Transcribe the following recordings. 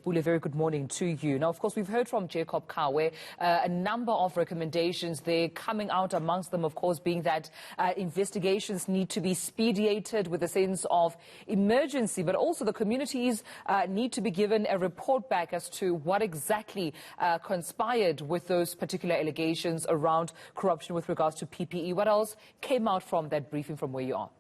Bule, very good morning to you. Now, of course, we've heard from Jacob Kawe a number of recommendations there coming out, amongst them, of course, being that investigations need to be speediated with a sense of emergency, but also the communities need to be given a report back as to what exactly conspired with those particular allegations around corruption with regards to PPE. What else came out from that briefing from where you are?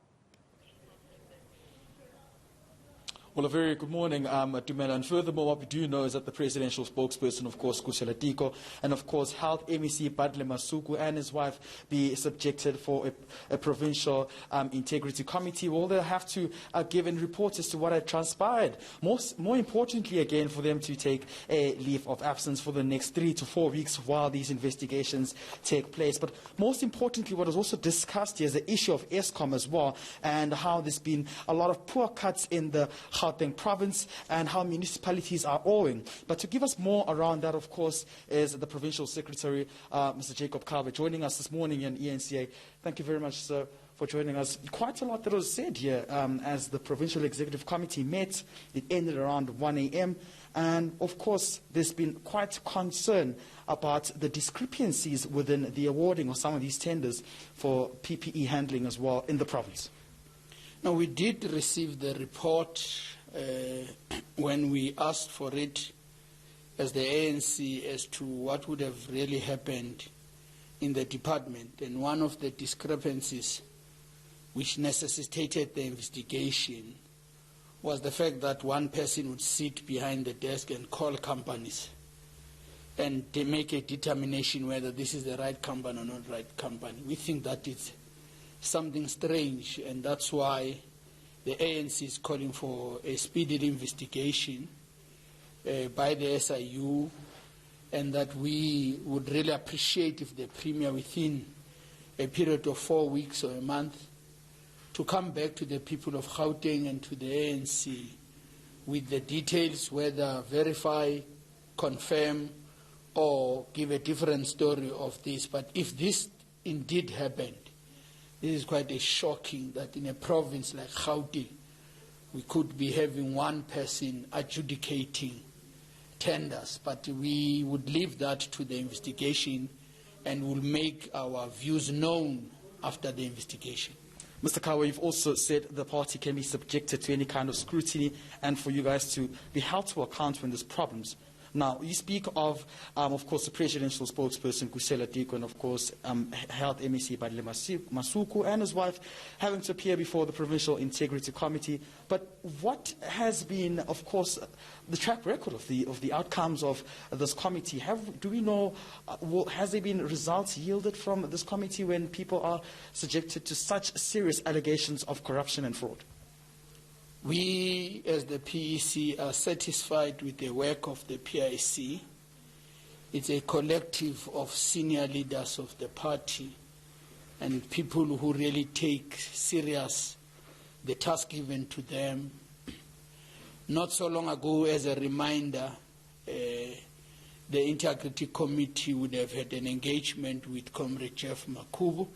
Well, a very good morning, Dumela. And furthermore, what we do know is that the presidential spokesperson, of course, Khusela Diko, and of course, Health MEC Bandile Masuku and his wife be subjected for a provincial integrity committee. Well, they'll have to give a report as to what had transpired. More importantly, again, for them to take a leave of absence for the next 3 to 4 weeks while these investigations take place. But most importantly, what is also discussed here is the issue of Eskom as well, and how there's been a lot of poor cuts in the Gauteng province and how municipalities are owing. But to give us more around that, of course, is the Provincial Secretary, Mr. Jacob Kawe, joining us this morning in ENCA. Thank you very much, sir, for joining us. Quite a lot that was said here as the Provincial Executive Committee met. It ended around 1 a.m. And, of course, there's been quite concern about the discrepancies within the awarding of some of these tenders for PPE handling as well in the province. Now, we did receive the report when we asked for it as the ANC as to what would have really happened in the department. And one of the discrepancies which necessitated the investigation was the fact that one person would sit behind the desk and call companies and they make a determination whether this is the right company or not right company. We think that it's something strange, and that's why the ANC is calling for a speedy investigation by the SIU, and that we would really appreciate if the Premier, within a period of 4 weeks or a month, to come back to the people of Gauteng and to the ANC with the details, whether verify, confirm, or give a different story of this. But if this indeed happened, this is quite a shocking that in a province like Gauteng, we could be having one person adjudicating tenders. But we would leave that to the investigation and will make our views known after the investigation. Mr. Kawe, you've also said the party can be subjected to any kind of scrutiny and for you guys to be held to account when there's problems. Now, you speak of course, the presidential spokesperson, Khusela Diko, and, of course, Health MEC Bandile Masuku and his wife having to appear before the Provincial Integrity Committee. But what has been, of course, the track record of the outcomes of this committee? Do we know, has there been results yielded from this committee when people are subjected to such serious allegations of corruption and fraud? We, as the PEC, are satisfied with the work of the PIC. It's a collective of senior leaders of the party and people who really take serious the task given to them. Not so long ago, as a reminder, the Integrity Committee would have had an engagement with Comrade Jeff Makubu,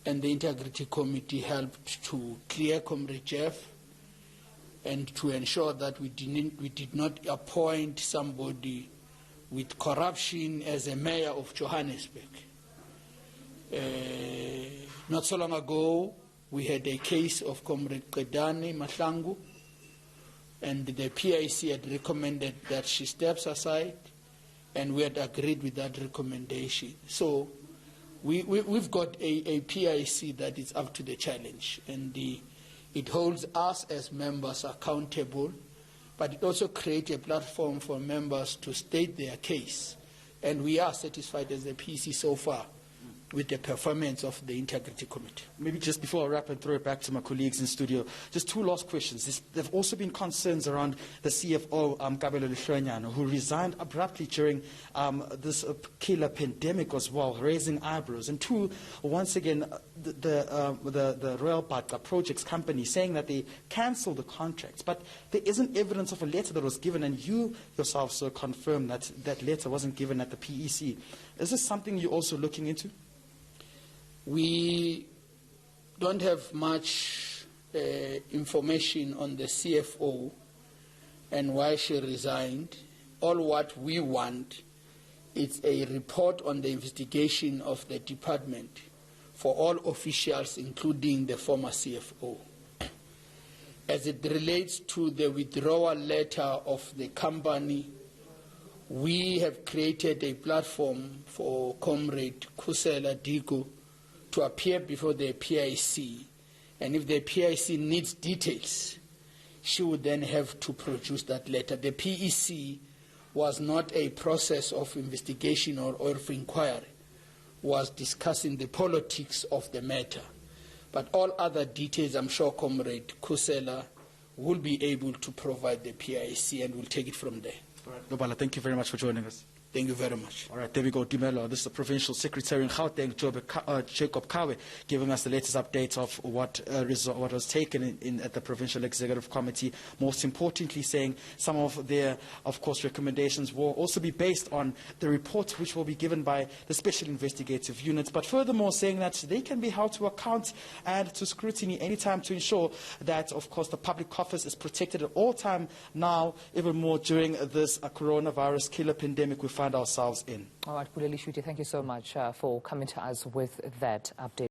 and the Integrity Committee helped to clear Comrade Jeff and to ensure that we did not appoint somebody with corruption as a mayor of Johannesburg. Not so long ago, we had a case of Comrade Qedani Mahlangu, and the PIC had recommended that she steps aside, and we had agreed with that recommendation. So we've got a PIC that is up to the challenge, and it holds us as members accountable, but it also creates a platform for members to state their case. And we are satisfied as a PC so far with the performance of the Integrity Committee. Maybe just before I wrap and throw it back to my colleagues in studio, just two last questions. There have also been concerns around the CFO, Kabelo Lehlonyana, who resigned abruptly during this killer pandemic as well, raising eyebrows. And two, once again, the Royal Bata Projects company saying that they cancelled the contracts. But there isn't evidence of a letter that was given, and you yourself, sir, confirmed that that letter wasn't given at the PEC. Is this something you're also looking into? We don't have much information on the CFO, and why she resigned. All what we want is a report on the investigation of the department for all officials, including the former CFO. As it relates to the withdrawal letter of the company, we have created a platform for Comrade Khusela Diko to appear before the PIC, and if the PIC needs details, she would then have to produce that letter. The PEC was not a process of investigation or of inquiry, was discussing the politics of the matter. But all other details, I'm sure Comrade Khusela will be able to provide the PIC, and we'll take it from there. All right, Nobala, thank you very much for joining us. Thank you very much. All right, there we go, Dumelo. This is the Provincial Secretary in Gauteng, Jacob Kawe, giving us the latest updates of what was taken at the Provincial Executive Committee. Most importantly, saying some of their, of course, recommendations will also be based on the reports which will be given by the Special Investigative Units. But furthermore, saying that they can be held to account and to scrutiny anytime to ensure that, of course, the public coffers is protected at all time now, even more during this coronavirus killer pandemic we find ourselves in. All right, Puleli Shuti, thank you so much for coming to us with that update.